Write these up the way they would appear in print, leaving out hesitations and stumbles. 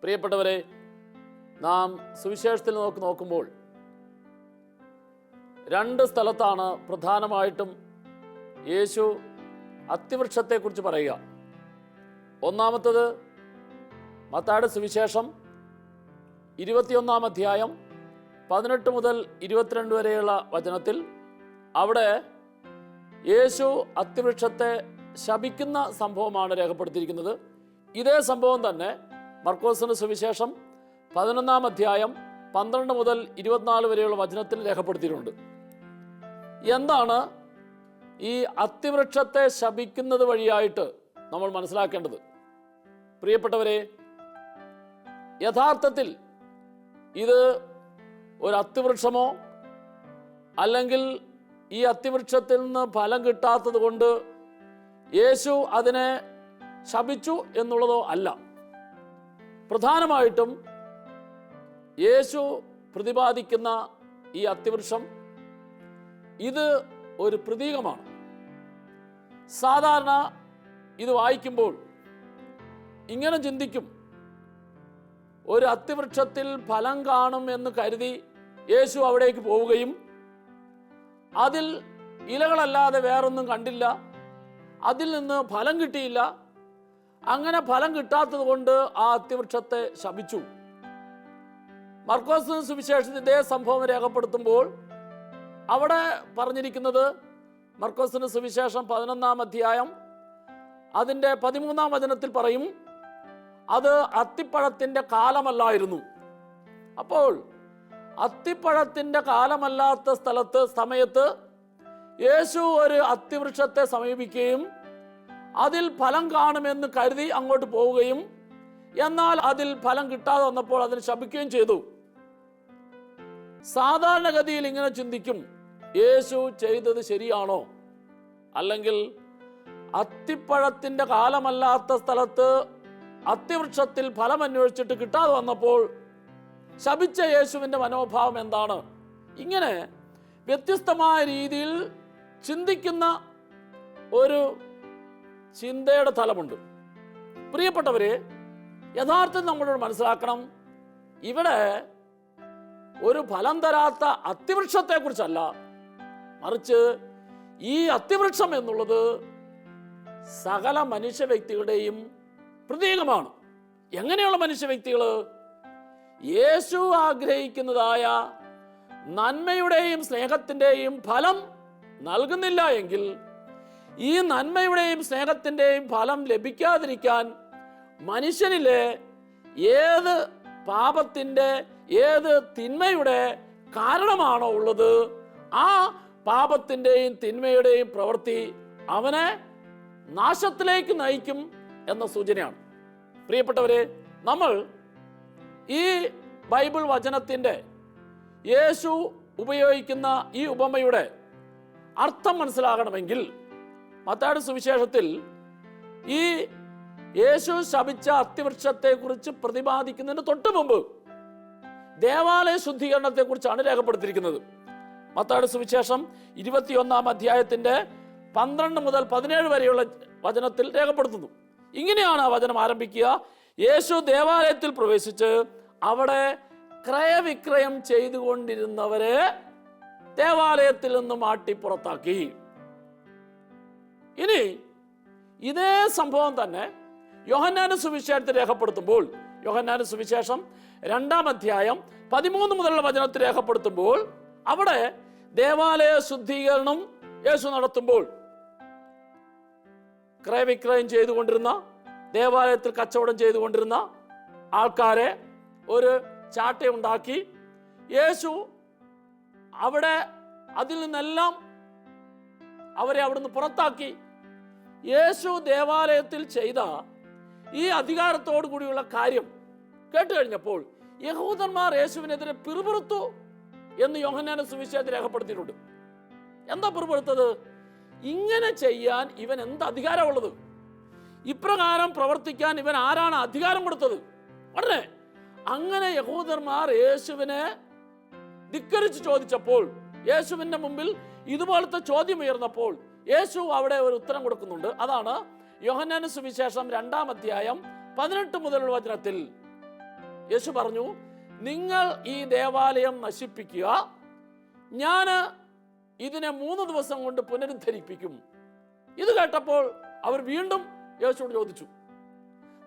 പ്രിയപ്പെട്ടവരെ, നാം സുവിശേഷത്തിൽ നോക്കുമ്പോൾ രണ്ട് സ്ഥലത്താണ് പ്രധാനമായിട്ടും യേശു അത്തിവൃക്ഷത്തെക്കുറിച്ച് പറയുക. ഒന്നാമത്തത് മത്തായിയുടെ സുവിശേഷം 21 അധ്യായം 18 മുതൽ 22 വരെയുള്ള വചനത്തിൽ അവിടെ യേശു അത്തിവൃക്ഷത്തെ ശപിക്കുന്ന സംഭവമാണ് രേഖപ്പെടുത്തിയിരിക്കുന്നത്. ഇതേ സംഭവം തന്നെ മർക്കോസിന്റെ സുവിശേഷം 11 അധ്യായം 12 മുതൽ 24 വരെയുള്ള വചനത്തിൽ രേഖപ്പെടുത്തിയിട്ടുണ്ട്. എന്താണ് ഈ അത്തിവൃക്ഷത്തെ ശപിക്കുന്നത് വഴിയായിട്ട് നമ്മൾ മനസ്സിലാക്കേണ്ടത്? പ്രിയപ്പെട്ടവരെ, യഥാർത്ഥത്തിൽ ഇത് ഒരു അത്തിവൃക്ഷമോ അല്ലെങ്കിൽ ഈ അത്തിവൃക്ഷത്തിൽ നിന്ന് ഫലം കിട്ടാത്തത് കൊണ്ട് യേശു അതിനെ ശപിച്ചു എന്നുള്ളതോ അല്ല. പ്രധാനമായിട്ടും യേശു പ്രതിപാദിക്കുന്ന ഈ അത്തിവൃക്ഷം ഇത് ഒരു പ്രതീകമാണ്. സാധാരണ ഇത് വായിക്കുമ്പോൾ ഇങ്ങനെ ചിന്തിക്കും, ഒരു അത്തിവൃക്ഷത്തിൽ ഫലം കാണും എന്ന് കരുതി യേശു അവിടേക്ക് പോവുകയും അതിൽ ഇലകളല്ലാതെ വേറൊന്നും കണ്ടില്ല, അതിൽ നിന്ന് ഫലം കിട്ടിയില്ല, അങ്ങനെ ഫലം കിട്ടാത്തത് കൊണ്ട് ആ അത്തിവൃക്ഷത്തെ ശപിച്ചു. മർക്കോസ് സുവിശേഷത്തിൽ ഇതേ സംഭവം രേഖപ്പെടുത്തുമ്പോൾ അവിടെ പറഞ്ഞിരിക്കുന്നത് മർക്കോസിന്റെ സുവിശേഷം 11 അധ്യായം അതിൻ്റെ 13 വചനത്തിൽ പറയും, അത് അത്തിപ്പഴത്തിൻ്റെ കാലമല്ലായിരുന്നു. അപ്പോൾ അത്തിപ്പഴത്തിൻ്റെ കാലമല്ലാത്ത സമയത്ത് യേശു ഒരു അത്തിവൃക്ഷത്തെ സമീപിക്കുകയും അതിൽ ഫലം കാണുമെന്ന് കരുതി അങ്ങോട്ട് പോവുകയും എന്നാൽ അതിൽ ഫലം കിട്ടാതെ വന്നപ്പോൾ അതിന് ശപിക്കുകയും ചെയ്തു. സാധാരണഗതിയിൽ ഇങ്ങനെ ചിന്തിക്കും, യേശു ചെയ്തത് ശരിയാണോ? അല്ലെങ്കിൽ അത്തിപ്പഴത്തിൻ്റെ കാലമല്ലാത്ത സ്ഥലത്ത് അത്തിവൃക്ഷത്തിൽ ഫലം അന്വേഷിച്ചിട്ട് കിട്ടാതെ വന്നപ്പോൾ ശപിച്ച യേശുവിൻ്റെ മനോഭാവം എന്താണ്? ഇങ്ങനെ വ്യത്യസ്തമായ രീതിയിൽ ചിന്തിക്കുന്ന ഒരു ചിന്തയുടെ തലമുണ്ട്. പ്രിയപ്പെട്ടവരെ, യഥാർത്ഥത്തിൽ നമ്മളോട് മനസ്സിലാക്കണം, ഇവിടെ ഒരു ഫലം തരാത്ത അത്തിവൃക്ഷത്തെക്കുറിച്ചല്ല, മറിച്ച് ഈ അത്തിവൃക്ഷം എന്നുള്ളത് സകല മനുഷ്യ വ്യക്തികളുടെയും പ്രതീകമാണ്. എങ്ങനെയുള്ള മനുഷ്യ വ്യക്തികൾ? യേശു ആഗ്രഹിക്കുന്നതായ നന്മയുടെയും സ്നേഹത്തിൻ്റെയും ഫലം നൽകുന്നില്ല എങ്കിൽ ഈ നന്മയുടെയും സ്നേഹത്തിൻ്റെയും ഫലം ലഭിക്കാതിരിക്കാൻ മനുഷ്യനിലെ ഏത് പാപത്തിൻ്റെ ഏത് തിന്മയുടെ കാരണമാണോ ഉള്ളത്, ആ പാപത്തിൻ്റെയും തിന്മയുടെയും പ്രവൃത്തി അവനെ നാശത്തിലേക്ക് നയിക്കും എന്ന സൂചനയാണ്. പ്രിയപ്പെട്ടവരെ, നമ്മൾ ഈ ബൈബിൾ വചനത്തിൻ്റെ യേശു ഉപയോഗിക്കുന്ന ഈ ഉപമയുടെ അർത്ഥം മനസ്സിലാകണമെങ്കിൽ മത്തായിയുടെ സുവിശേഷത്തിൽ ഈ യേശു ശപിച്ച അത്തിവൃക്ഷത്തെക്കുറിച്ച് പ്രതിപാദിക്കുന്നതിന് തൊട്ട് മുമ്പ് ദേവാലയ ശുദ്ധീകരണത്തെക്കുറിച്ചാണ് രേഖപ്പെടുത്തിയിരിക്കുന്നത്. മത്തായിയുടെ സുവിശേഷം 21 അധ്യായത്തിൻ്റെ 12 മുതൽ 17 വരെയുള്ള വചനത്തിൽ രേഖപ്പെടുത്തുന്നു. ഇങ്ങനെയാണ് ആ വചനം ആരംഭിക്കുക. യേശു ദേവാലയത്തിൽ പ്രവേശിച്ച് അവിടെ ക്രയവിക്രയം ചെയ്തുകൊണ്ടിരുന്നവരെ ദേവാലയത്തിൽ നിന്ന് മാറ്റി പുറത്താക്കി. ഇനി ഇതേ സംഭവം തന്നെ യോഹന്നാന്റെ സുവിശേഷത്തിൽ രേഖപ്പെടുത്തുമ്പോൾ, യോഹന്നാന്റെ സുവിശേഷം 2 അധ്യായം 13 മുതലുള്ള വചനത്തിൽ രേഖപ്പെടുത്തുമ്പോൾ അവിടെ ദേവാലയ ശുദ്ധീകരണം യേശു നടത്തുമ്പോൾ ക്രയവിക്രയം ചെയ്തുകൊണ്ടിരുന്ന, ദേവാലയത്തിൽ കച്ചവടം ചെയ്തുകൊണ്ടിരുന്ന ആൾക്കാരെ ഒരു ചാട്ടയുണ്ടാക്കി യേശു അവിടെ അതിൽ നിന്നെല്ലാം അവരെ അവിടുന്ന് പുറത്താക്കി. യേശു ദേവാലയത്തിൽ ചെയ്ത ഈ അധികാരത്തോടു കൂടിയുള്ള കാര്യം കേട്ട് കഴിഞ്ഞപ്പോൾ യഹൂദന്മാർ യേശുവിനെതിരെ പിറുപിറുത്തു എന്ന് യോഹന്നാന്റെ സുവിശേഷത്തിൽ രേഖപ്പെടുത്തിയിട്ടുണ്ട്. എന്താ പിറുപിറുത്തത്? ഇങ്ങനെ ചെയ്യാൻ ഇവൻ എന്ത് അധികാരമുള്ളത്? ഇപ്രകാരം പ്രവർത്തിക്കാൻ ഇവൻ ആരാണ് അധികാരം കൊടുത്തത്? ഉടനെ അങ്ങനെ യഹൂദന്മാർ യേശുവിനെ ധിക്കരിച്ച് ചോദിച്ചപ്പോൾ, യേശുവിന്റെ മുമ്പിൽ ഇതുപോലത്തെ ചോദ്യം ഉയർന്നപ്പോൾ യേശു അവിടെ ഒരു ഉത്തരം കൊടുക്കുന്നുണ്ട്. അതാണ് യോഹന്നാന്റെ സുവിശേഷം 2 അധ്യായം 18 മുതലുള്ള വചനത്തിൽ യേശു പറഞ്ഞു, നിങ്ങൾ ഈ ദേവാലയം നശിപ്പിക്കുക, ഞാൻ ഇതിനെ 3 ദിവസം കൊണ്ട് പുനരുദ്ധരിപ്പിക്കും. ഇത് കേട്ടപ്പോൾ അവർ വീണ്ടും യേശുവോട് ചോദിച്ചു,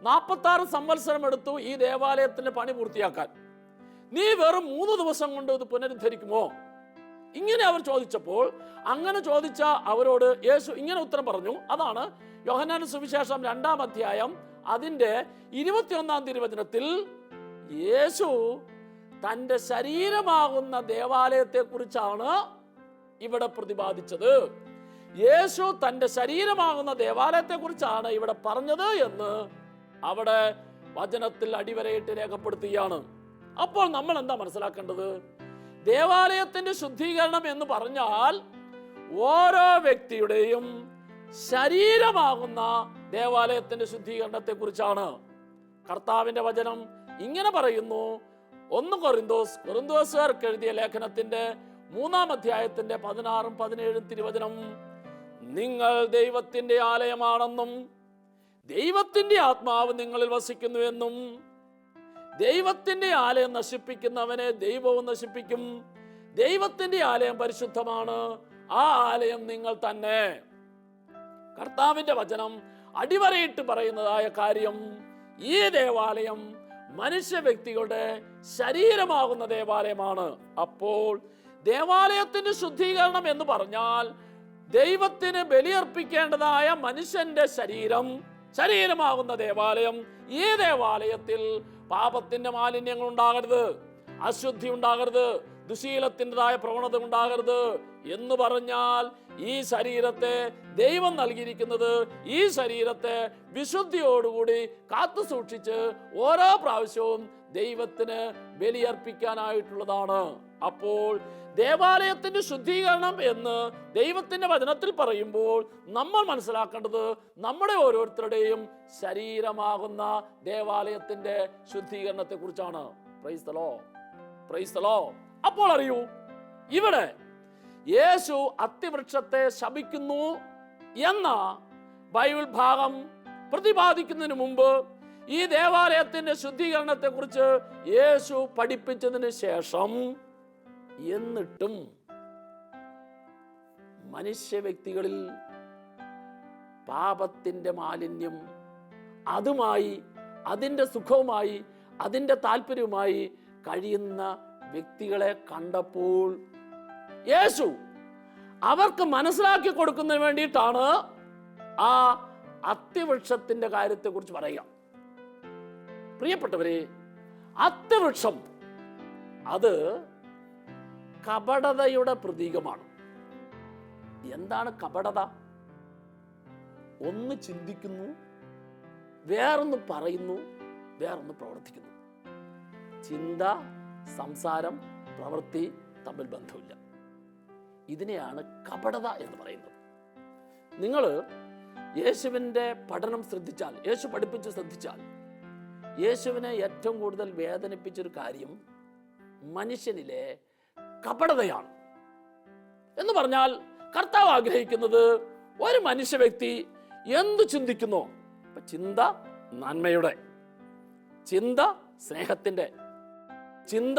46 സംവത്സരം എടുത്തു ഈ ദേവാലയത്തിന്റെ പണി പൂർത്തിയാക്കാൻ, നീ വെറും 3 ദിവസം കൊണ്ട് ഇത് പുനരുദ്ധരിക്കുമോ? ഇങ്ങനെ അവർ ചോദിച്ചപ്പോൾ, അങ്ങനെ ചോദിച്ച അവരോട് യേശു ഇങ്ങനെ ഉത്തരം പറഞ്ഞു. അതാണ് യോഹന്നാന്റെ സുവിശേഷം 2-ാം അധ്യായം അതിന്റെ 21-ാം തിരുവചനത്തിൽ യേശു തന്റെ ശരീരമാകുന്ന ദേവാലയത്തെ കുറിച്ചാണ് ഇവിടെ പ്രതിപാദിച്ചത്. യേശു തന്റെ ശരീരമാകുന്ന ദേവാലയത്തെ കുറിച്ചാണ് ഇവിടെ പറഞ്ഞത് എന്ന് അവിടെ വചനത്തിൽ അടിവരയിട്ട് രേഖപ്പെടുത്തുകയാണ്. അപ്പോൾ നമ്മൾ എന്താ മനസ്സിലാക്കേണ്ടത്? ദേവാലയത്തിന്റെ ശുദ്ധീകരണം എന്ന് പറഞ്ഞാൽ ഓരോ വ്യക്തിയുടെയും ശരീരമാകുന്ന ദേവാലയത്തിന്റെ ശുദ്ധീകരണത്തെ കുറിച്ചാണ്. കർത്താവിന്റെ വചനം ഇങ്ങനെ പറയുന്നു. 1 കൊറിന്തോസുകാർക്ക് എഴുതിയ ലേഖനത്തിന്റെ 3-ാം അധ്യായത്തിന്റെ 16-ഉം 17-ഉം തിരുവചനം, നിങ്ങൾ ദൈവത്തിന്റെ ആലയമാണെന്നും ദൈവത്തിന്റെ ആത്മാവ് നിങ്ങളിൽ വസിക്കുന്നുവെന്നും ദൈവത്തിന്റെ ആലയം നശിപ്പിക്കുന്നവനെ ദൈവവും നശിപ്പിക്കും. ദൈവത്തിന്റെ ആലയം പരിശുദ്ധമാണ്, ആ ആലയം നിങ്ങൾ തന്നെ. കർത്താവിന്റെ വചനം അടിവരയിട്ട് പറയുന്നതായ കാര്യം, ഈ ദേവാലയം മനുഷ്യ വ്യക്തികളുടെ ശരീരമാകുന്ന ദേവാലയമാണ്. അപ്പോൾ ദേവാലയത്തിന്റെ ശുദ്ധീകരണം എന്ന് പറഞ്ഞാൽ ദൈവത്തിന് ബലിയർപ്പിക്കേണ്ടതായ മനുഷ്യന്റെ ശരീരമാകുന്ന ദേവാലയം, ഈ ദേവാലയത്തിൽ പാപത്തിന്റെ മാലിന്യങ്ങൾ ഉണ്ടാകരുത്, അശുദ്ധി ഉണ്ടാകരുത്, ദുശീലത്തിൻ്റെതായ പ്രവണത ഉണ്ടാകരുത് എന്ന് പറഞ്ഞാൽ ഈ ശരീരത്തെ ദൈവം നൽകിയിരിക്കുന്നത് ഈ ശരീരത്തെ വിശുദ്ധിയോടുകൂടി കാത്തു സൂക്ഷിച്ച് ഓരോ പ്രാവശ്യവും ദൈവത്തിന് ബലിയർപ്പിക്കാനായിട്ടുള്ളതാണ്. അപ്പോൾ ദേവാലയത്തിന്റെ ശുദ്ധീകരണം എന്ന് ദൈവത്തിന്റെ വചനത്തിൽ പറയുമ്പോൾ നമ്മൾ മനസ്സിലാക്കേണ്ടത് നമ്മുടെ ഓരോരുത്തരുടെയും ശരീരമാകുന്ന ദേവാലയത്തിന്റെ ശുദ്ധീകരണത്തെ കുറിച്ചാണ്. Praise the Lord, praise the Lord. അപ്പോൾ അറിയൂ, ഇവിടെ യേശു അത്തിവൃക്ഷത്തെ ശപിക്കുന്നു എന്ന ബൈബിൾ ഭാഗം പ്രതിപാദിക്കുന്നതിന് മുമ്പ് ഈ ദേവാലയത്തിന്റെ ശുദ്ധീകരണത്തെ കുറിച്ച് യേശു പഠിപ്പിച്ചതിന് ശേഷം എന്നിട്ടും മനുഷ്യ വ്യക്തികളിൽ പാപത്തിന്റെ മാലിന്യം, അതുമായി അതിന്റെ സുഖവുമായി അതിന്റെ താല്പര്യവുമായി കഴിയുന്ന വ്യക്തികളെ കണ്ടപ്പോൾ യേശു അവർക്ക് മനസ്സിലാക്കി കൊടുക്കുന്നതിന് വേണ്ടിയിട്ടാണ് ആ അത്തിവൃക്ഷത്തിന്റെ കാര്യത്തെ കുറിച്ച് പറയുക. പ്രിയപ്പെട്ടവരെ, അത്തിവൃക്ഷം അത് കപടതയുടെ പ്രതീകമാണ്. എന്താണ് കപടത? ഒന്ന് ചിന്തിക്കുന്നു, വേറൊന്ന് പറയുന്നു, വേറൊന്ന് പ്രവർത്തിക്കുന്നു. ചിന്ത, സംസാരം, പ്രവൃത്തി തമ്മിൽ ബന്ധമില്ല. ഇതിനെയാണ് കപടത എന്ന് പറയുന്നത്. നിങ്ങൾ യേശുവിൻ്റെ പഠനം ശ്രദ്ധിച്ചാൽ, യേശു പഠിപ്പിച്ച് ശ്രദ്ധിച്ചാൽ, യേശുവിനെ ഏറ്റവും കൂടുതൽ വേദനിപ്പിച്ചൊരു കാര്യം മനുഷ്യനിലെ കപടതയാണ്. എന്ന് പറഞ്ഞാൽ കർത്താവ് ആഗ്രഹിക്കുന്നത് ഒരു മനുഷ്യ വ്യക്തി എന്ത് ചിന്തിക്കുന്നോ, ചിന്ത നന്മയുടെ, ചിന്ത സ്നേഹത്തിന്റെ, ചിന്ത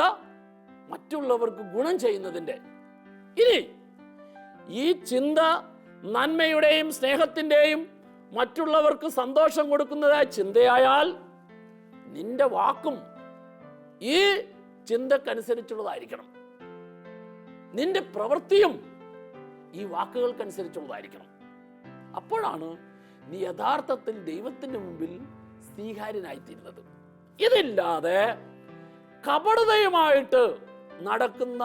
മറ്റുള്ളവർക്ക് ഗുണം ചെയ്യുന്നതിന്റെ. ഇനി ഈ ചിന്ത നന്മയുടെയും സ്നേഹത്തിന്റെയും മറ്റുള്ളവർക്ക് സന്തോഷം കൊടുക്കുന്നതായ ചിന്തയായാൽ നിന്റെ വാക്കും ഈ ചിന്തക്കനുസരിച്ചുള്ളതായിരിക്കണം. നിന്റെ പ്രവൃത്തിയും ഈ വാക്കുകൾക്കനുസരിച്ചുള്ളതായിരിക്കണം. അപ്പോഴാണ് നീ യഥാർത്ഥത്തിൽ ദൈവത്തിന്റെ മുമ്പിൽ സ്വീകാര്യനായിത്തീരുന്നത്. ഇതില്ലാതെ കപടതയുമായിട്ട് നടക്കുന്ന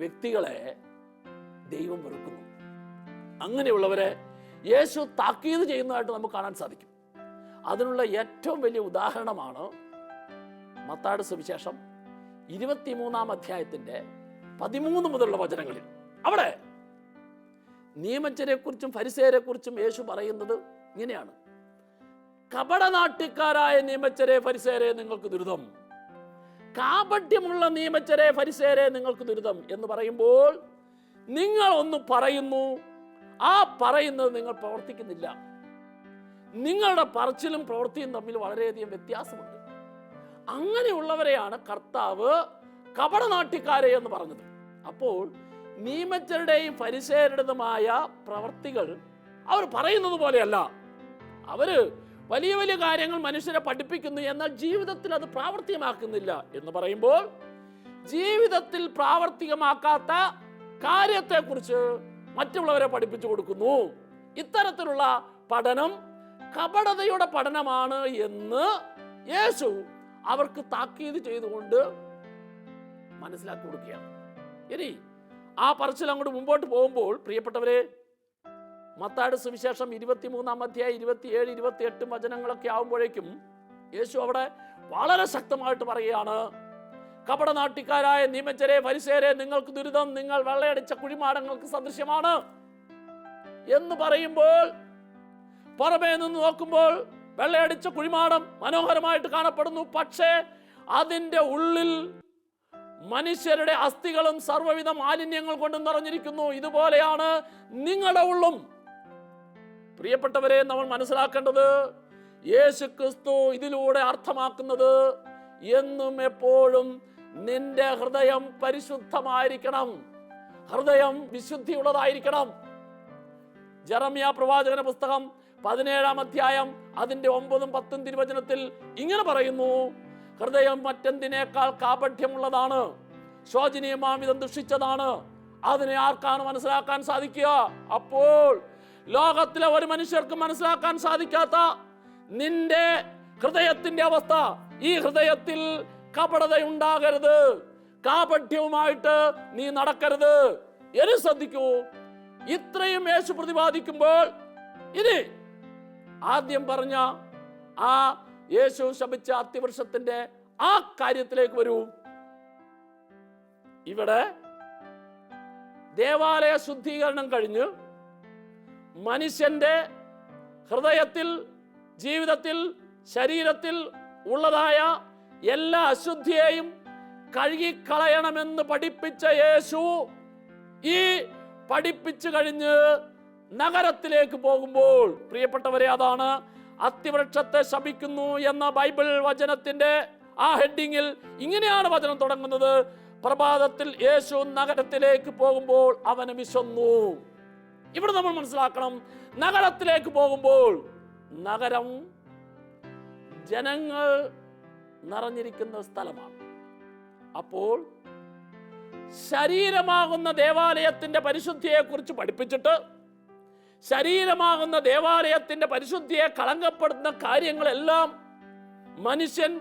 വ്യക്തികളെ ദൈവം വെറുക്കുന്നു. അങ്ങനെയുള്ളവരെ യേശു താക്കീത് ചെയ്യുന്നതായിട്ട് നമുക്ക് കാണാൻ സാധിക്കും. അതിനുള്ള ഏറ്റവും വലിയ ഉദാഹരണമാണ് മത്തായിയുടെ സുവിശേഷം 23-ാം അധ്യായത്തിന്റെ 13 മുതലുള്ള വചനങ്ങളിൽ. അവിടെ നിയമജ്ഞരെ കുറിച്ചും ഫരിസേയരെ കുറിച്ചും യേശു പറയുന്നത് ഇങ്ങനെയാണ്: കപടനാട്യക്കാരായ നിയമജ്ഞരെ ഫരിസേയരെ നിങ്ങൾക്ക് ദുരിതം, കാപട്യമുള്ള നിയമജ്ഞരെ ഫരിസേയരെ നിങ്ങൾക്ക് ദുരിതം എന്ന് പറയുമ്പോൾ നിങ്ങൾ ഒന്ന് പറയുന്നു, ആ പറയുന്നത് നിങ്ങൾ പ്രവർത്തിക്കുന്നില്ല. നിങ്ങളുടെ പറച്ചിലും പ്രവൃത്തിയും തമ്മിൽ വളരെയധികം വ്യത്യാസമുണ്ട്. അങ്ങനെയുള്ളവരെയാണ് കർത്താവ് കപടനാട്യക്കാരെ എന്ന് പറഞ്ഞത്. അപ്പോൾ നിയമജ്ഞരുടെയും ഫരിസേയരുടേതുമായ പ്രവർത്തികൾ അവർ പറയുന്നത് പോലെയല്ല. അവര് വലിയ വലിയ കാര്യങ്ങൾ മനുഷ്യരെ പഠിപ്പിക്കുന്നു, എന്നാൽ ജീവിതത്തിൽ അത് പ്രാവർത്തികമാക്കുന്നില്ല എന്ന് പറയുമ്പോൾ ജീവിതത്തിൽ പ്രാവർത്തികമാക്കാത്ത കാര്യത്തെക്കുറിച്ച് മറ്റുള്ളവരെ പഠിപ്പിച്ചു കൊടുക്കുന്നു. ഇത്തരത്തിലുള്ള പഠനം കപടതയുടെ പഠനമാണ് എന്ന് യേശു അവർക്ക് താക്കീത് ചെയ്തുകൊണ്ട് മനസ്സിലാക്കി കൊടുക്കുകയാണ്. ഇനി ആ പറച്ചിൽ അങ്ങോട്ട് മുമ്പോട്ട് പോകുമ്പോൾ പ്രിയപ്പെട്ടവരെ, മത്തായിയുടെ സുവിശേഷം 23-ാം അധ്യായം 27, 28 വചനങ്ങളൊക്കെ ആവുമ്പോഴേക്കും യേശു അവിടെ വളരെ ശക്തമായിട്ട് പറയുകയാണ്, കപടനാട്യക്കാരായ നിയമജ്ഞരെ ഫരിസേയരെ നിങ്ങൾക്ക് ദുരിതം, നിങ്ങൾ വെള്ളയടിച്ച കുഴിമാടങ്ങൾക്ക് സദൃശ്യമാണ് എന്ന് പറയുമ്പോൾ പുറമേ നിന്ന് നോക്കുമ്പോൾ വെള്ളയടിച്ച കുഴിമാടം മനോഹരമായിട്ട് കാണപ്പെടുന്നു. പക്ഷേ അതിൻ്റെ ഉള്ളിൽ മനുഷ്യരുടെ അസ്ഥികളും സർവ്വവിധ മാലിന്യങ്ങൾ കൊണ്ട് നിറഞ്ഞിരിക്കുന്നു. ഇതുപോലെയാണ് നിങ്ങളുടെ ഉള്ളും. പ്രിയപ്പെട്ടവരെ, നമ്മൾ മനസ്സിലാക്കേണ്ടത് യേശു ക്രിസ്തു ഇതിലൂടെ അർത്ഥമാക്കുന്നത് എന്നും എപ്പോഴും നിന്റെ ഹൃദയം പരിശുദ്ധമായിരിക്കണം, ഹൃദയം വിശുദ്ധിയുള്ളതായിരിക്കണം. ജെറമ്യാ പ്രവാചകന്റെ പുസ്തകം 17-ാം അധ്യായം അതിന്റെ 9-ഉം 10-ഉം തിരുവചനത്തിൽ ഇങ്ങനെ പറയുന്നു, ഹൃദയം മറ്റെന്തിനേക്കാൾ കാപഠ്യമുള്ളതാണ്, ശോചനീയമാംവിധം ദുഷിച്ചതാണ്, അതിനെ ആർക്കാണ് മനസ്സിലാക്കാൻ സാധിക്കുക? അപ്പോൾ ലോകത്തിലെ ഒരു മനുഷ്യർക്ക് മനസ്സിലാക്കാൻ സാധിക്കാത്ത നിന്റെ ഹൃദയത്തിന്റെ അവസ്ഥ, ഈ ഹൃദയത്തിൽ കപടതയുണ്ടാകരുത്, കാപഠ്യവുമായിട്ട് നീ നടക്കരുത് എന്ന് ശ്രദ്ധിക്കൂ. ഇത്രയും യേശു പ്രതിപാദിക്കുമ്പോൾ ഇനി ആദ്യം പറഞ്ഞ ആ യേശു ശപിച്ച അത്തിവൃക്ഷത്തിന്റെ ആ കാര്യത്തിലേക്ക് വരൂ. ഇവിടെ ദേവാലയ ശുദ്ധീകരണം കഴിഞ്ഞ് മനുഷ്യന്റെ ഹൃദയത്തിൽ, ജീവിതത്തിൽ, ശരീരത്തിൽ ഉള്ളതായ എല്ലാ അശുദ്ധിയെയും കഴുകിക്കളയണമെന്ന് പഠിപ്പിച്ച യേശു ഈ പഠിപ്പിച്ചു കഴിഞ്ഞ് നഗരത്തിലേക്ക് പോകുമ്പോൾ, പ്രിയപ്പെട്ടവരെ, അതാണ് അത്തിവൃക്ഷത്തെ ശപിക്കുന്നു എന്ന ബൈബിൾ വചനത്തിന്റെ ആ ഹെഡിങ്ങിൽ ഇങ്ങനെയാണ് വചനം തുടങ്ങുന്നത്, പ്രഭാതത്തിൽ യേശു നഗരത്തിലേക്ക് പോകുമ്പോൾ അവന് വിശന്നു. ഇവിടെ നമ്മൾ മനസ്സിലാക്കണം, നഗരത്തിലേക്ക് പോകുമ്പോൾ, നഗരം ജനങ്ങൾ നിറഞ്ഞിരിക്കുന്ന സ്ഥലമാണ്. അപ്പോൾ ശരീരമാകുന്ന ദേവാലയത്തിന്റെ പരിശുദ്ധിയെ കുറിച്ച് പഠിപ്പിച്ചിട്ട് ശരീരമാകുന്ന ദേവാലയത്തിന്റെ പരിശുദ്ധിയെ കളങ്കപ്പെടുത്തുന്ന കാര്യങ്ങളെല്ലാം മനുഷ്യൻ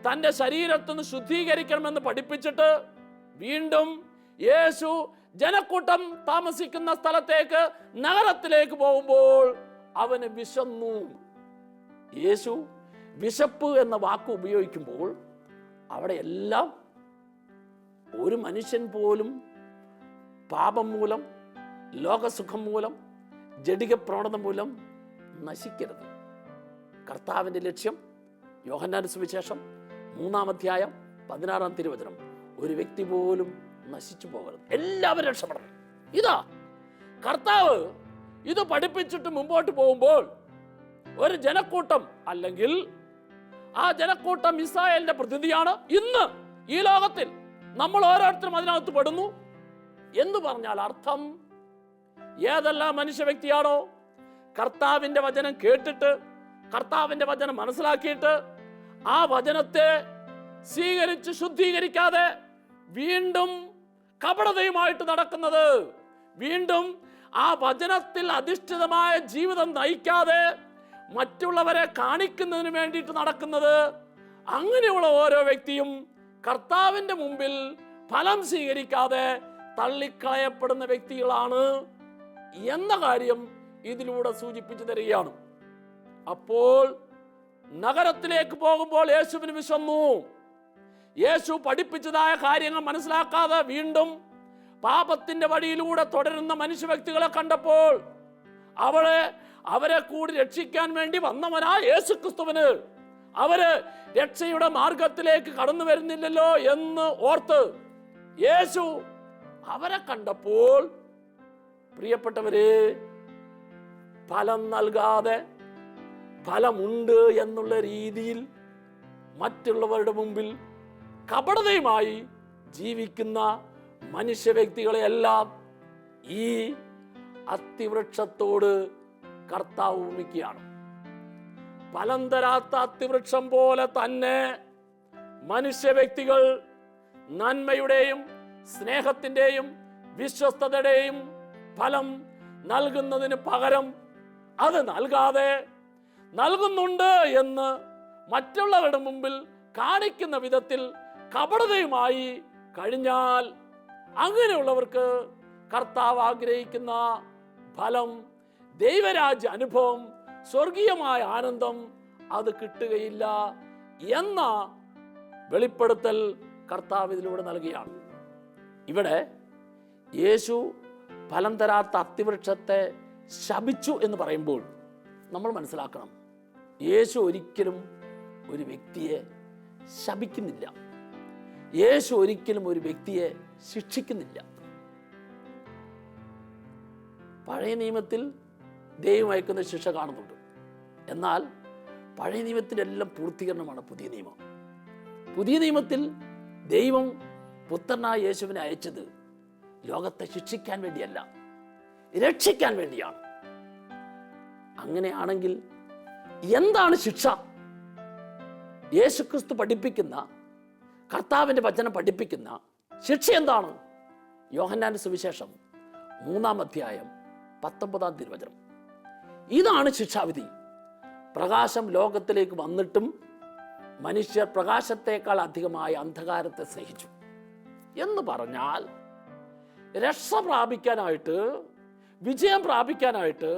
തൻ്റെ ശരീരത്തുനിന്ന് ശുദ്ധീകരിക്കണമെന്ന് പഠിപ്പിച്ചിട്ട് വീണ്ടും യേശു ജനക്കൂട്ടം താമസിക്കുന്ന സ്ഥലത്തേക്ക്, നഗരത്തിലേക്ക് പോകുമ്പോൾ അവന് വിശന്നു. യേശു വിശപ്പ് എന്ന വാക്ക് ഉപയോഗിക്കുമ്പോൾ അവിടെ എല്ലാം ഒരു മനുഷ്യൻ പോലും പാപം മൂലം, ലോകസുഖം മൂലം, ജഡിക പ്രവണത മൂലം നശിക്കരുത്. കർത്താവിൻ്റെ ലക്ഷ്യം യോഹന്നാന്റെ സുവിശേഷം 3-ാം അധ്യായം 16-ാം തിരുവചനം, ഒരു വ്യക്തി പോലും നശിച്ചു പോകരുത്, എല്ലാവരും രക്ഷപ്പെടണം. ഇതാ കർത്താവ് ഇത് പഠിപ്പിച്ചിട്ട് മുമ്പോട്ട് പോകുമ്പോൾ ഒരു ജനക്കൂട്ടം, അല്ലെങ്കിൽ ആ ജനക്കൂട്ടം ഇസ്രായേലിന്റെ പ്രതിനിധിയാണ്. ഇന്ന് ഈ ലോകത്തിൽ നമ്മൾ ഓരോരുത്തരും അതിനകത്ത് പെടുന്നു എന്ന് പറഞ്ഞാൽ അർത്ഥം, ഏതെല്ലാം മനുഷ്യ വ്യക്തിയാണോ കർത്താവിന്റെ വചനം കേട്ടിട്ട്, കർത്താവിന്റെ വചനം മനസ്സിലാക്കിയിട്ട് ആ വചനത്തെ സ്വീകരിച്ച് ശുദ്ധീകരിക്കാതെ വീണ്ടും കപടതയുമായിട്ട് നടക്കുന്നത്, വീണ്ടും ആ വചനത്തിൽ അധിഷ്ഠിതമായ ജീവിതം നയിക്കാതെ മറ്റുള്ളവരെ കാണിക്കുന്നതിന് വേണ്ടിയിട്ട് നടക്കുന്നത്, അങ്ങനെയുള്ള ഓരോ വ്യക്തിയും കർത്താവിന്റെ മുമ്പിൽ ഫലം സ്വീകരിക്കാതെ തള്ളിക്കളയപ്പെടുന്ന വ്യക്തികളാണ് എന്ന കാര്യം ഇതിലൂടെ സൂചിപ്പിച്ചു തരികയാണ്. അപ്പോൾ നഗരത്തിലേക്ക് പോകുമ്പോൾ യേശുവിന് വിശന്നു. യേശു പഠിപ്പിച്ചതായ കാര്യങ്ങൾ മനസ്സിലാക്കാതെ വീണ്ടും പാപത്തിന്റെ വഴിയിലൂടെ തുടരുന്ന മനുഷ്യ വ്യക്തികളെ കണ്ടപ്പോൾ അവരെ കൂടി രക്ഷിക്കാൻ വേണ്ടി വന്നവനാ യേശു ക്രിസ്തുവിന് അവര് രക്ഷയുടെ മാർഗത്തിലേക്ക് കടന്നു വരുന്നില്ലല്ലോ എന്ന് ഓർത്ത് യേശു അവരെ കണ്ടപ്പോൾ, പ്രിയപ്പെട്ടവരെ, ഫലം നൽകാതെ ഫലമുണ്ട് എന്നുള്ള രീതിയിൽ മറ്റുള്ളവരുടെ മുമ്പിൽ കപടതയുമായി ജീവിക്കുന്ന മനുഷ്യ വ്യക്തികളെയെല്ലാം ഈ അത്തിവൃക്ഷത്തോട് കർത്താവ് ഉപമിക്കുകയാണ്. ഫലം തരാത്ത അത്തിവൃക്ഷം പോലെ തന്നെ മനുഷ്യ വ്യക്തികൾ നന്മയുടെയും സ്നേഹത്തിൻ്റെയും വിശ്വസ്തതയുടെയും ഫലം നൽകുന്നതിന് പകരം അത് നൽകാതെ നൽകുന്നുണ്ട് എന്ന് മറ്റുള്ളവരുടെ മുമ്പിൽ കാണിക്കുന്ന വിധത്തിൽ കപടതയുമായി കഴിഞ്ഞാൽ അങ്ങനെയുള്ളവർക്ക് കർത്താവ് ആഗ്രഹിക്കുന്ന ഫലം, ദൈവരാജ്യ അനുഭവം, സ്വർഗീയമായ ആനന്ദം അത് കിട്ടുകയില്ല എന്ന വെളിപ്പെടുത്തൽ കർത്താവ് ഇതിലൂടെ നൽകുകയാണ്. ഇവിടെ യേശു ഫലം തരാത്ത അത്തിവൃക്ഷത്തെ ശപിച്ചു എന്ന് പറയുമ്പോൾ നമ്മൾ മനസ്സിലാക്കണം, യേശു ഒരിക്കലും ഒരു വ്യക്തിയെ ശപിക്കുന്നില്ല. യേശു ഒരിക്കലും ഒരു വ്യക്തിയെ ശിക്ഷിക്കുന്നില്ല. പഴയ നിയമത്തിൽ ദൈവം അയക്കുന്ന ശിക്ഷ കാണുന്നുണ്ട്. എന്നാൽ പഴയ നിയമത്തിൻ്റെ എല്ലാം പൂർത്തീകരണമാണ് പുതിയ നിയമം. പുതിയ നിയമത്തിൽ ദൈവം പുത്രനായ യേശുവിനെ അയച്ചത് ലോകത്തെ ശിക്ഷിക്കാൻ വേണ്ടിയല്ല, രക്ഷിക്കാൻ വേണ്ടിയാണ്. അങ്ങനെയാണെങ്കിൽ എന്താണ് ശിക്ഷ? യേശുക്രിസ്തു പഠിപ്പിക്കുന്ന, കർത്താവിൻ്റെ വചനം പഠിപ്പിക്കുന്ന ശിക്ഷ എന്താണ്? യോഹന്നാന്റെ സുവിശേഷം 3-ാം അധ്യായം 19-ാം തിരുവചനം. ഇതാണ് ശിക്ഷാവിധി. പ്രകാശം ലോകത്തിലേക്ക് വന്നിട്ടും മനുഷ്യർ പ്രകാശത്തേക്കാൾ അധികമായി അന്ധകാരത്തെ സ്നേഹിച്ചു എന്ന് പറഞ്ഞാൽ, രക്ഷ പ്രാപിക്കാനായിട്ട്, വിജയം പ്രാപിക്കാനായിട്ട്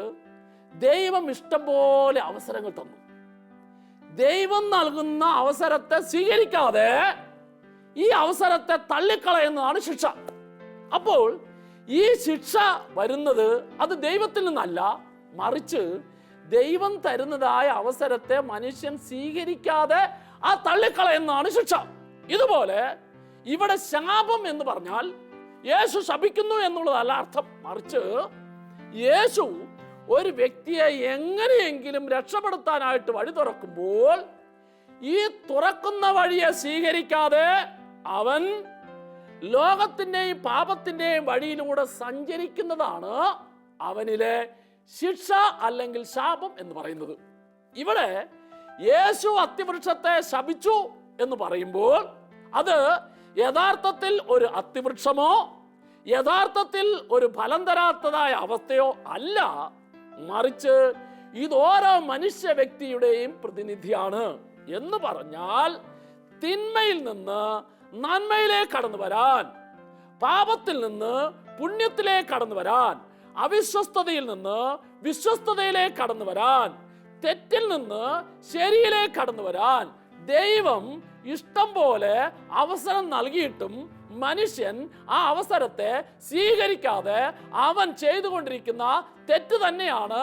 ദൈവം ഇഷ്ടം പോലെ അവസരങ്ങൾ തന്നു. ദൈവം നൽകുന്ന അവസരത്തെ സ്വീകരിക്കാതെ ഈ അവസരത്തെ തള്ളിക്കളയുന്നതാണ് ശിക്ഷ. അപ്പോൾ ഈ ശിക്ഷ വരുന്നത് അത് ദൈവത്തിൽ നിന്നല്ല, മറിച്ച് ദൈവം തരുന്നതായ അവസരത്തെ മനുഷ്യൻ സ്വീകരിക്കാതെ ആ തള്ളിക്കളയുന്നതാണ് ശിക്ഷ. ഇതുപോലെ ഇവിടെ ശാപം എന്ന് പറഞ്ഞാൽ യേശു ശപിക്കുന്നു എന്നുള്ളതല്ല അർത്ഥം, മറിച്ച് യേശു ഒരു വ്യക്തിയെ എങ്ങനെയെങ്കിലും രക്ഷപ്പെടുത്താനായിട്ട് വഴി തുറക്കുമ്പോൾ ഈ തുറക്കുന്ന വഴിയെ സ്വീകരിക്കാതെ അവൻ ലോകത്തിൻ്റെയും പാപത്തിൻ്റെയും വഴിയിലൂടെ സഞ്ചരിക്കുന്നതാണ് അവനിലെ ശിക്ഷ അല്ലെങ്കിൽ ശാപം എന്ന് പറയുന്നത്. ഇവിടെ യേശു അത്തിവൃക്ഷത്തെ ശപിച്ചു എന്ന് പറയുമ്പോൾ അത് യഥാർത്ഥത്തിൽ ഒരു അത്തിവൃക്ഷമോ യഥാർത്ഥത്തിൽ ഒരു ഫലം തരാത്തതായ അവസ്ഥയോ അല്ല, മറിച്ച് ഇതോരോ മനുഷ്യ വ്യക്തിയുടെയും പ്രതിനിധിയാണ്. എന്ന് പറഞ്ഞാൽ തിന്മയിൽ നിന്ന് നന്മയിലേക്ക് കടന്നു വരാൻ, പാപത്തിൽ നിന്ന് പുണ്യത്തിലേക്ക് കടന്നു വരാൻ, അവിശ്വസ്തതയിൽ നിന്ന് വിശ്വസ്തതയിലേക്ക് കടന്നു വരാൻ, തെറ്റിൽ നിന്ന് ശരിയിലേക്ക് കടന്നു വരാൻ ദൈവം ഇഷ്ടം പോലെ അവസരം നൽകിയിട്ടും മനുഷ്യൻ ആ അവസരത്തെ സ്വീകരിക്കാതെ അവൻ ചെയ്തുകൊണ്ടിരിക്കുന്ന തെറ്റ് തന്നെയാണ്,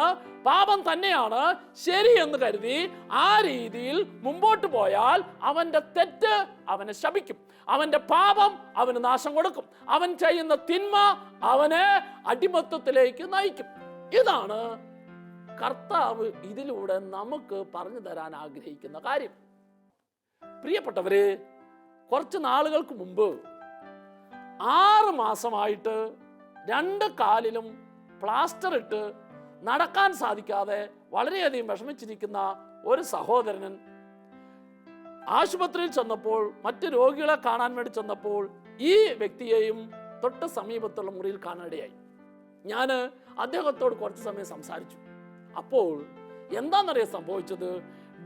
പാപം തന്നെയാണ് ശരി എന്ന് കരുതി ആ രീതിയിൽ മുമ്പോട്ട് പോയാൽ അവന്റെ തെറ്റ് അവനെ ശപിക്കും, അവന്റെ പാപം അവന് നാശം കൊടുക്കും, അവൻ ചെയ്യുന്ന തിന്മ അവനെ അടിമത്വത്തിലേക്ക് നയിക്കും. ഇതാണ് കർത്താവ് ഇതിലൂടെ നമുക്ക് പറഞ്ഞു തരാൻ ആഗ്രഹിക്കുന്ന കാര്യം. പ്രിയപ്പെട്ടവരെ, കുറച്ച് നാളുകൾക്ക് മുമ്പ് 6 മാസമായിട്ട് 2 കാലിലും പ്ലാസ്റ്റർ ഇട്ട് നടക്കാൻ സാധിക്കാതെ വളരെയധികം വിഷമിച്ചിരിക്കുന്ന ഒരു സഹോദരൻ ആശുപത്രിയിൽ ചെന്നപ്പോൾ, മറ്റ് രോഗികളെ കാണാൻ വേണ്ടി ചെന്നപ്പോൾ ഈ വ്യക്തിയെയും തൊട്ട് സമീപത്തുള്ള മുറിയിൽ കാണാനിടയായി. ഞാൻ അദ്ദേഹത്തോട് കുറച്ച് സമയം സംസാരിച്ചു. അപ്പോൾ എന്താണെന്നറിയാൻ സംഭവിച്ചത്,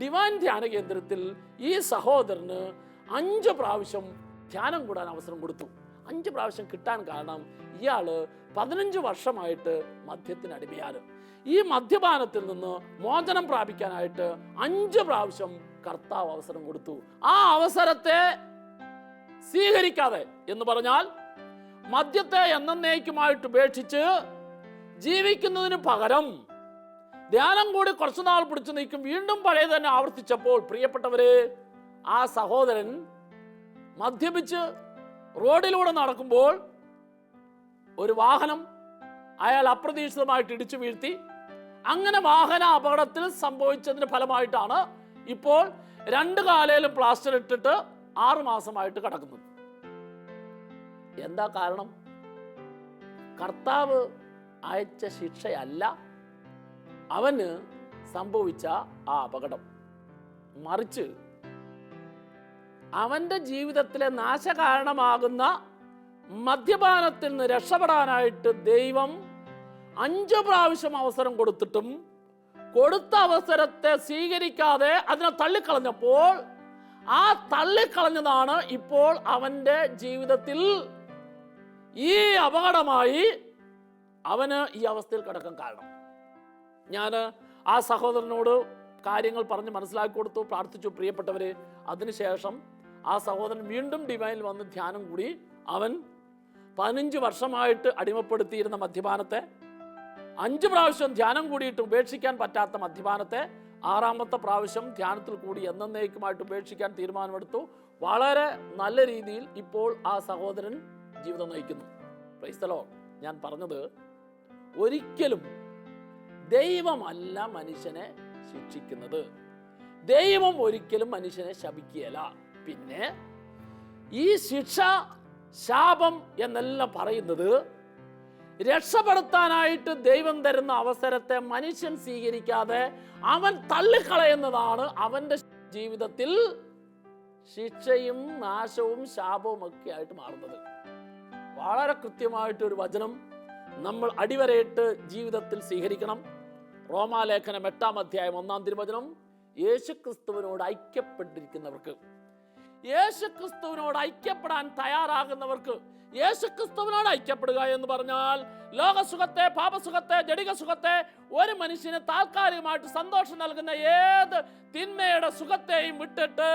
ഡിവൈൻ ധ്യാന കേന്ദ്രത്തിൽ ഈ സഹോദരന് 5 പ്രാവശ്യം ധ്യാനം കൂടാൻ അവസരം കൊടുത്തു. 5 പ്രാവശ്യം കിട്ടാൻ കാരണം ഇയാള് 15 വർഷമായിട്ട് മദ്യത്തിന് അടിമയാണ്. ഈ മദ്യപാനത്തിൽ നിന്ന് മോചനം പ്രാപിക്കാനായിട്ട് 5 പ്രാവശ്യം കർത്താവ് അവസരം കൊടുത്തു. ആ അവസരത്തെ സ്വീകരിക്കാതെ എന്ന് പറഞ്ഞാൽ മദ്യത്തെ എന്നേക്കുമായിട്ട് ഉപേക്ഷിച്ച് ജീവിക്കുന്നതിന് പകരം ധ്യാനം കൂടി കുറച്ചു നാൾ പിടിച്ചു നിൽക്കും, വീണ്ടും പഴയ തന്നെ ആവർത്തിച്ചപ്പോൾ പ്രിയപ്പെട്ടവരെ, ആ സഹോദരൻ മദ്യപിച്ച് റോഡിലൂടെ നടക്കുമ്പോൾ ഒരു വാഹനം അയാൾ അപ്രതീക്ഷിതമായിട്ട് ഇടിച്ചു വീഴ്ത്തി. അങ്ങനെ വാഹന അപകടത്തിൽ സംഭവിച്ചതിന് ഫലമായിട്ടാണ് ഇപ്പോൾ 2 കാലയിലും പ്ലാസ്റ്റർ ഇട്ടിട്ട് 6 മാസമായിട്ട് കിടക്കുന്നത്. എന്താ കാരണം? കർത്താവ് അയച്ച ശിക്ഷയല്ല അവന് സംഭവിച്ച ആ അപകടം, മറിച്ച് അവന്റെ ജീവിതത്തിലെ നാശകാരണമാകുന്ന മദ്യപാനത്തിൽ നിന്ന് രക്ഷപ്പെടാനായിട്ട് ദൈവം 5 പ്രാവശ്യം അവസരം കൊടുത്തിട്ടും കൊടുത്ത അവസരത്തെ സ്വീകരിക്കാതെ അതിനെ തള്ളിക്കളഞ്ഞപ്പോൾ ആ തള്ളിക്കളഞ്ഞതാണ് ഇപ്പോൾ അവന്റെ ജീവിതത്തിൽ ഈ അപകടമായി അവന് ഈ അവസ്ഥയിൽ കിടക്കാൻ കാരണം. ഞാൻ ആ സഹോദരനോട് കാര്യങ്ങൾ പറഞ്ഞ് മനസ്സിലാക്കി കൊടുത്തു, പ്രാർത്ഥിച്ചു. പ്രിയപ്പെട്ടവരെ, അതിനുശേഷം ആ സഹോദരൻ വീണ്ടും ഡിവൈനിൽ വന്ന് ധ്യാനം കൂടി. അവൻ 15 വർഷമായിട്ട് അടിമപ്പെടുത്തിയിരുന്ന മദ്യപാനത്തെ, 5 പ്രാവശ്യം ധ്യാനം കൂടിയിട്ട് ഉപേക്ഷിക്കാൻ പറ്റാത്ത മദ്യപാനത്തെ 6ാമത്തെ പ്രാവശ്യം ധ്യാനത്തിൽ കൂടി എന്നേക്കുമായിട്ട് ഉപേക്ഷിക്കാൻ തീരുമാനമെടുത്തു. വളരെ നല്ല രീതിയിൽ ഇപ്പോൾ ആ സഹോദരൻ ജീവിതം നയിക്കുന്നു. Praise the Lord. ഞാൻ പറഞ്ഞത്, ഒരിക്കലും ദൈവമല്ല മനുഷ്യനെ ശിക്ഷിക്കുന്നത്. ദൈവം ഒരിക്കലും മനുഷ്യനെ ശപിക്കുകയല്ല. പിന്നെ ഈ ശിക്ഷ, ശാപം എന്നെല്ലാം പറയുന്നത് രക്ഷപ്പെടുത്താനായിട്ട് ദൈവം തരുന്ന അവസരത്തെ മനുഷ്യൻ സ്വീകരിക്കാതെ അവൻ തള്ളിക്കളയുന്നതാണ് അവന്റെ ജീവിതത്തിൽ ശിക്ഷയും നാശവും ശാപവും ഒക്കെ ആയിട്ട് മാറുന്നത്. വളരെ കൃത്യമായിട്ടൊരു വചനം നമ്മൾ അടിവരയിട്ട് ജീവിതത്തിൽ സ്വീകരിക്കണം. റോമാലേഖനം 8-ാം അധ്യായം 1-ാം തിരുവചനം, യേശുക്രിസ്തുവിനോട് ഐക്യപ്പെട്ടിരിക്കുന്നവർക്ക്, യേശുക്രിസ്തുവിനോട് ഐക്യപ്പെടാൻ തയ്യാറാകുന്നവർക്ക്, യേശുക്രിസ്തുവിനോട് ഐക്യപ്പെടുക എന്ന് പറഞ്ഞാൽ ലോകസുഖത്തെ, പാപസുഖത്തെ, ജഡിക സുഖത്തെ, ഒരു മനുഷ്യന് താൽക്കാലികമായിട്ട് സന്തോഷം നൽകുന്ന ഏത് തിന്മയുടെ സുഖത്തെയും വിട്ടിട്ട്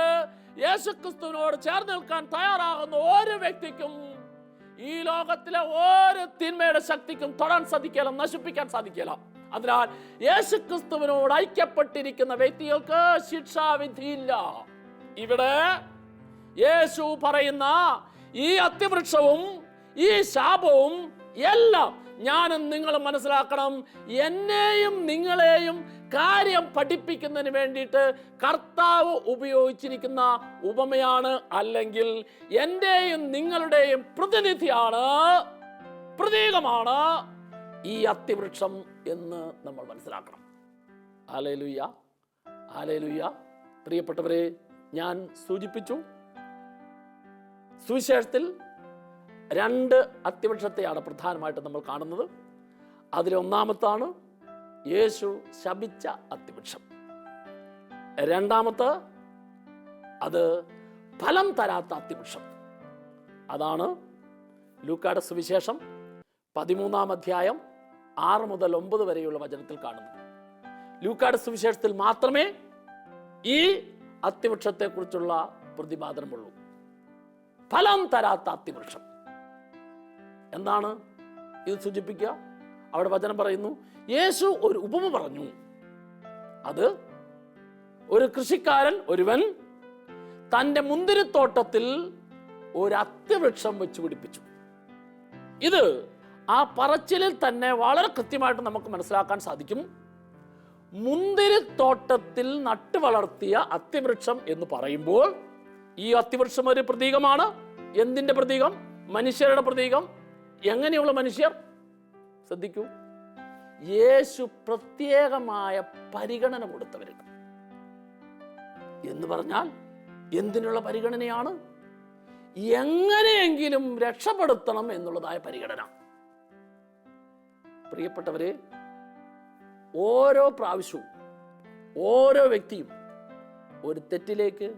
യേശുക്രിസ്തുവിനോട് ചേർന്ന് നിൽക്കാൻ തയ്യാറാകുന്ന ഒരു വ്യക്തിക്കും ഈ ലോകത്തിലെ ഒരു തിന്മയുടെ ശക്തിക്കും തൊടാൻ സാധിക്കില്ല, നശിപ്പിക്കാൻ സാധിക്കില്ല. അതിനാൽ യേശുക്രിസ്തുവിനോട് ഐക്യപ്പെട്ടിരിക്കുന്ന വ്യക്തികൾക്ക് ശിക്ഷാവിധിയില്ല. ഇവിടെ യേശു പറയുന്ന ഈ അത്തിവൃക്ഷവും ഈ ശാപവും എല്ലാം ഞാനും നിങ്ങളും മനസ്സിലാക്കണം. എന്നെയും നിങ്ങളെയും കാര്യം പഠിപ്പിക്കുന്നതിന് വേണ്ടിയിട്ട് കർത്താവ് ഉപയോഗിച്ചിരിക്കുന്ന ഉപമയാണ്, അല്ലെങ്കിൽ എൻ്റെയും നിങ്ങളുടെയും പ്രതിനിധിയാണ്, പ്രതീകമാണ് ഈ അത്തിവൃക്ഷം എന്ന് നമ്മൾ മനസ്സിലാക്കണം. Hallelujah, hallelujah. പ്രിയപ്പെട്ടവരെ, ഞാൻ സൂചിപ്പിച്ചു, സുവിശേഷത്തിൽ 2 അത്തിവൃക്ഷത്തെയാണ് പ്രധാനമായിട്ട് നമ്മൾ കാണുന്നത്. അതിലൊന്നാമത്താണ് യേശു ശപിച്ച അത്തിവൃക്ഷം. 2ാമത്തെ അത് ഫലം തരാത്ത അത്തിവൃക്ഷം. അതാണ് ലൂക്കായുടെ സുവിശേഷം 13-ാം അധ്യായം 6 മുതൽ 9 വരെയുള്ള വചനത്തിൽ കാണുന്നത്. ലൂക്കായുടെ സുവിശേഷത്തിൽ മാത്രമേ ഈ അത്തിവൃക്ഷത്തെക്കുറിച്ചുള്ള പ്രതിപാദനമുള്ളൂ. ഫലം തരാത്ത അത്തിവൃക്ഷം എന്താണ് ഇത് സൂചിപ്പിക്കുക? അവിടെ വചനം പറയുന്നു, യേശു ഒരു ഉപമ പറഞ്ഞു. അത് ഒരു കൃഷിക്കാരൻ ഒരുവൻ തൻ്റെ മുന്തിരിത്തോട്ടത്തിൽ ഒരു അത്തിവൃക്ഷം വെച്ച് പിടിപ്പിച്ചു. ഇത് ആ പറച്ചിലിൽ തന്നെ വളരെ കൃത്യമായിട്ട് നമുക്ക് മനസ്സിലാക്കാൻ സാധിക്കും. മുന്തിരിത്തോട്ടത്തിൽ നട്ടു വളർത്തിയ അത്തിവൃക്ഷം എന്ന് പറയുമ്പോൾ ഈ അത്തിവൃക്ഷം ഒരു പ്രതീകമാണ്. എന്തിന്റെ പ്രതീകം? മനുഷ്യരുടെ പ്രതീകം. എങ്ങനെയുള്ള മനുഷ്യർ? ശ്രദ്ധിക്കൂ, യേശു പ്രത്യേകമായ പരിഗണന കൊടുത്തവർ എന്ന് പറഞ്ഞാൽ എന്തിനുള്ള പരിഗണനയാണ്? എങ്ങനെയെങ്കിലും രക്ഷപ്പെടുത്തണം എന്നുള്ളതായ പരിഗണന. പ്രിയപ്പെട്ടവരെ, ഓരോ പ്രാവശ്യവും ഓരോ വ്യക്തിയും ഒരു തെറ്റിലേക്ക്,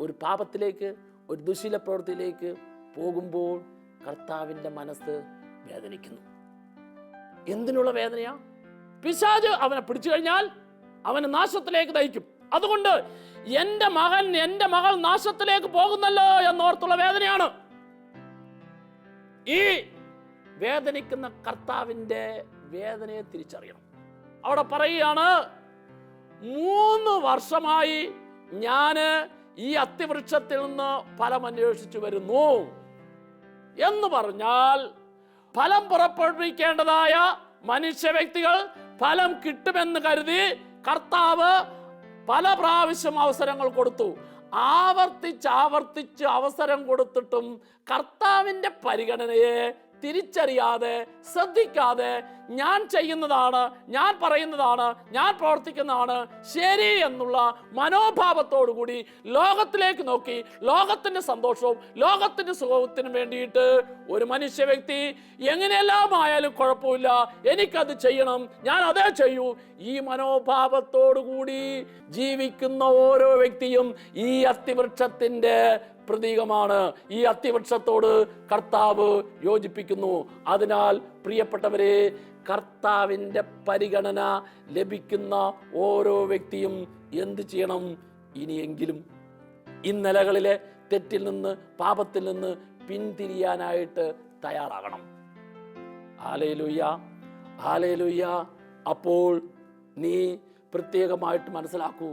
ഒരു പാപത്തിലേക്ക്, ഒരു ദുശീല പ്രവൃത്തിയിലേക്ക് പോകുമ്പോൾ കർത്താവിൻ്റെ മനസ്സ് വേദനിക്കുന്നു. എന്തിനുള്ള വേദനയാ? പിശാച് അവനെ പിടിച്ചു കഴിഞ്ഞാൽ അവനെ നാശത്തിലേക്ക് നയിക്കും. അതുകൊണ്ട് എൻ്റെ മകൻ, എൻ്റെ മകൾ നാശത്തിലേക്ക് പോകുന്നല്ലോ എന്നോർത്തുള്ള വേദനയാണ്. ഈ വേദനിക്കുന്ന കർത്താവിൻ്റെ വേദനയെ തിരിച്ചറിയണം. അവിടെ പറയുകയാണ്, 3 വർഷമായി ഞാൻ ഈ അത്തിവൃക്ഷത്തിൽ നിന്ന് ഫലം അന്വേഷിച്ചു വരുന്നു എന്ന് പറഞ്ഞാൽ ഫലം പുറപ്പെടുവിക്കേണ്ടതായ മനുഷ്യ വ്യക്തികൾ ഫലം കിട്ടുമെന്ന് കരുതി കർത്താവ് പല പ്രാവശ്യം അവസരങ്ങൾ കൊടുത്തു. ആവർത്തിച്ച് അവസരം കൊടുത്തിട്ടും കർത്താവിൻ്റെ പരിഗണനയെ തിരിച്ചറിയാതെ, ശ്രദ്ധിക്കാതെ, ഞാൻ ചെയ്യുന്നതാണ്, ഞാൻ പറയുന്നതാണ്, ഞാൻ പ്രവർത്തിക്കുന്നതാണ് ശരി എന്നുള്ള മനോഭാവത്തോടുകൂടി ലോകത്തിലേക്ക് നോക്കി ലോകത്തിൻ്റെ സന്തോഷവും ലോകത്തിൻ്റെ സുഖത്തിനും വേണ്ടിയിട്ട് ഒരു മനുഷ്യ വ്യക്തി എങ്ങനെയെല്ലാം ആയാലും കുഴപ്പമില്ല, എനിക്കത് ചെയ്യണം, ഞാൻ അതേ ചെയ്യൂ, ഈ മനോഭാവത്തോടുകൂടി ജീവിക്കുന്ന ഓരോ വ്യക്തിയും ഈ അത്തിവൃക്ഷത്തിൻ്റെ പ്രതീകമാണ്. ഈ അത്തിവൃക്ഷത്തോട് കർത്താവ് യോജിപ്പിക്കുന്നു. അതിനാൽ പ്രിയപ്പെട്ടവരെ, കർത്താവിൻ്റെ പരിഗണന ലഭിക്കുന്ന ഓരോ വ്യക്തിയും എന്ത് ചെയ്യണം? ഇനിയെങ്കിലും ഇന്നലകളിലെ തെറ്റിൽ നിന്ന്, പാപത്തിൽ നിന്ന് പിന്തിരിയാനായിട്ട് തയ്യാറാകണം. Hallelujah, hallelujah. അപ്പോൾ നീ പ്രത്യേകമായിട്ട് മനസ്സിലാക്കൂ,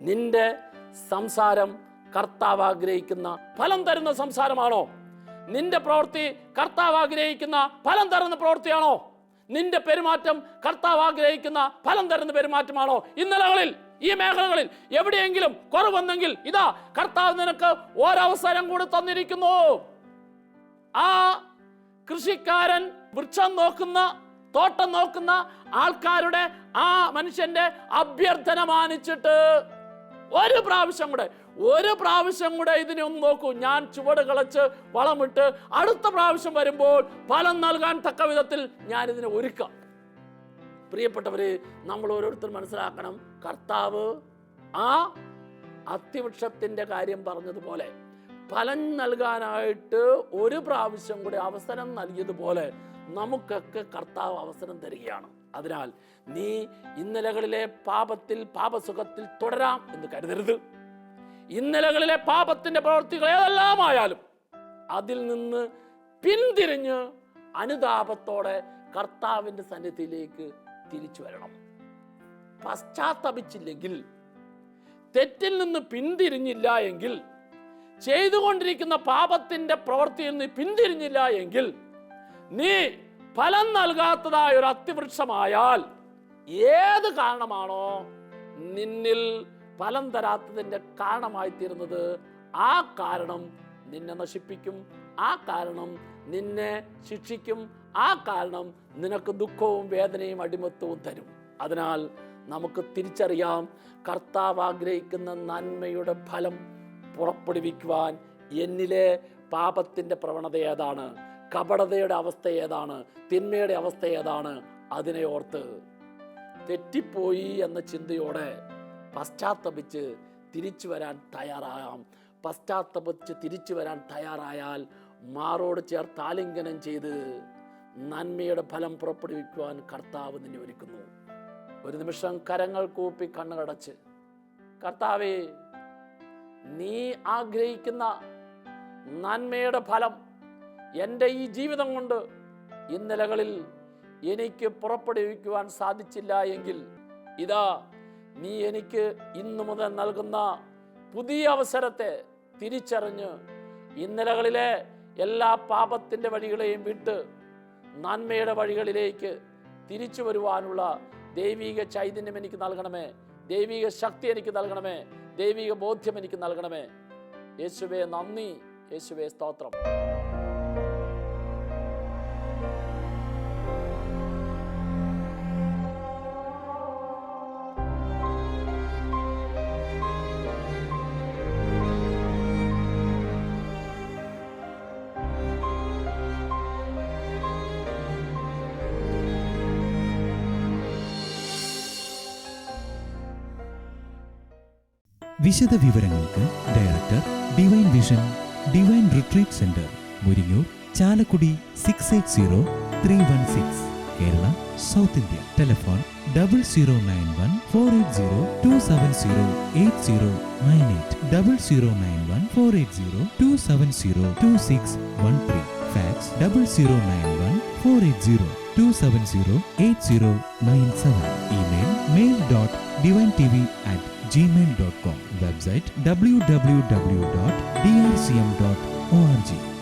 നിന്റെ സംസാരം കർത്താവ് ആഗ്രഹിക്കുന്ന ഫലം തരുന്ന സംസാരമാണോ? നിന്റെ പ്രവൃത്തി കർത്താവ് ആഗ്രഹിക്കുന്ന ഫലം തരുന്ന പ്രവൃത്തിയാണോ? നിന്റെ പെരുമാറ്റം കർത്താവ് ആഗ്രഹിക്കുന്ന ഫലം തരുന്ന പെരുമാറ്റമാണോ? ഇന്നലകളിൽ ഈ മേഖലകളിൽ എവിടെയെങ്കിലും കുറവെന്നെങ്കിൽ ഇതാ കർത്താവ് നിനക്ക് ഒരവസരം കൂടി തന്നിരിക്കുന്നു. ആ കൃഷിക്കാരൻ വൃക്ഷം നോക്കുന്ന, തോട്ടം നോക്കുന്ന ആൾക്കാരുടെ ആ മനുഷ്യന്റെ അഭ്യർത്ഥന മാനിച്ചിട്ട് ഒരു പ്രാവശ്യം കൂടെ ഇതിനെ ഒന്ന് നോക്കൂ, ഞാൻ ചുവട് കളച്ച് വളമിട്ട് അടുത്ത പ്രാവശ്യം വരുമ്പോൾ ഫലം നൽകാൻ തക്ക വിധത്തിൽ ഞാൻ ഇതിനെ ഒരുക്കാം. പ്രിയപ്പെട്ടവര്, നമ്മൾ ഓരോരുത്തരും മനസ്സിലാക്കണം, കർത്താവ് ആ അത്തിവൃക്ഷത്തിന്റെ കാര്യം പറഞ്ഞതുപോലെ ഫലം നൽകാനായിട്ട് ഒരു പ്രാവശ്യം കൂടെ അവസരം നൽകിയതുപോലെ നമുക്കൊക്കെ കർത്താവ് അവസരം തരികയാണ്. അതിനാൽ നീ ഇന്നലകളിലെ പാപത്തിൽ, പാപസുഖത്തിൽ തുടരാം എന്ന് കരുതരുത്. ഇന്നലകളിലെ പാപത്തിന്റെ പ്രവൃത്തികൾ ഏതെല്ലാമായാലും അതിൽ നിന്ന് പിന്തിരിഞ്ഞ് അനുതാപത്തോടെ കർത്താവിന്റെ സന്നിധിയിലേക്ക് തിരിച്ചു വരണം. പശ്ചാത്തപിച്ചില്ലെങ്കിൽ, തെറ്റിൽ നിന്ന് പിന്തിരിഞ്ഞില്ല എങ്കിൽ, ചെയ്തുകൊണ്ടിരിക്കുന്ന പാപത്തിന്റെ പ്രവൃത്തിയിൽ നിന്ന് പിന്തിരിഞ്ഞില്ല എങ്കിൽ, നീ ഫലം നൽകാത്തതായ ഒരു അത്തിവൃക്ഷമായാൽ ഏത് കാരണമാണോ നിന്നിൽ ഫലം തരാത്തതിൻ്റെ കാരണമായി തീരുന്നത്, ആ കാരണം നിന്നെ നശിപ്പിക്കും, ആ കാരണം നിന്നെ ശിക്ഷിക്കും, ആ കാരണം നിനക്ക് ദുഃഖവും വേദനയും അടിമത്തവും തരും. അതിനാൽ നമുക്ക് തിരിച്ചറിയാം, കർത്താവ് ആഗ്രഹിക്കുന്ന നന്മയുടെ ഫലം പുറപ്പെടുവിക്കുവാൻ എന്നിലെ പാപത്തിൻ്റെ പ്രവണത ഏതാണ്, കപടതയുടെ അവസ്ഥ ഏതാണ്, തിന്മയുടെ അവസ്ഥ ഏതാണ്, അതിനെ ഓർത്ത് തെറ്റിപ്പോയി എന്ന ചിന്തയോടെ പശ്ചാത്തപിച്ച് തിരിച്ചു വരാൻ തയ്യാറാകാം. പശ്ചാത്തപിച്ച് തിരിച്ചു വരാൻ തയ്യാറായാൽ മാറോട് ചേർത്ത് ആലിംഗനം ചെയ്ത് നന്മയുടെ ഫലം പുറപ്പെടുവിക്കുവാൻ കർത്താവ് നിന്നെ ഒരുക്കുന്നു. ഒരു നിമിഷം കരങ്ങൾ കൂപ്പി കണ്ണുകടച്ച്, കർത്താവേ, നീ ആഗ്രഹിക്കുന്ന നന്മയുടെ ഫലം എൻ്റെ ഈ ജീവിതം കൊണ്ട് ഇന്നലകളിൽ എനിക്ക് പുറപ്പെടുവിക്കുവാൻ സാധിച്ചില്ല എങ്കിൽ, ഇതാ നീ എനിക്ക് ഇന്നു മുതൽ നൽകുന്ന പുതിയ അവസരത്തെ തിരിച്ചറിഞ്ഞ് ഇന്നലകളിലെ എല്ലാ പാപത്തിൻ്റെ വഴികളെയും വിട്ട് നന്മയുടെ വഴികളിലേക്ക് തിരിച്ചു വരുവാനുള്ള ദൈവിക ചൈതന്യം എനിക്ക് നൽകണമേ, ദൈവിക ശക്തി എനിക്ക് നൽകണമേ, ദൈവിക ബോധ്യം എനിക്ക് നൽകണമേ. യേശുവേ നന്ദി, യേശുവേ സ്തോത്രം. വിശദ വിവരങ്ങൾക്ക് director, divine vision, divine retreat centre, Muringoor, Chalakudy 680316, Kerala, south India. Telephone 0091-480-270-8098, 0091-480-270-2613. Fax 0091-480-270-8097. Email mail.divinetv@gmail.com. Website www.drcm.org.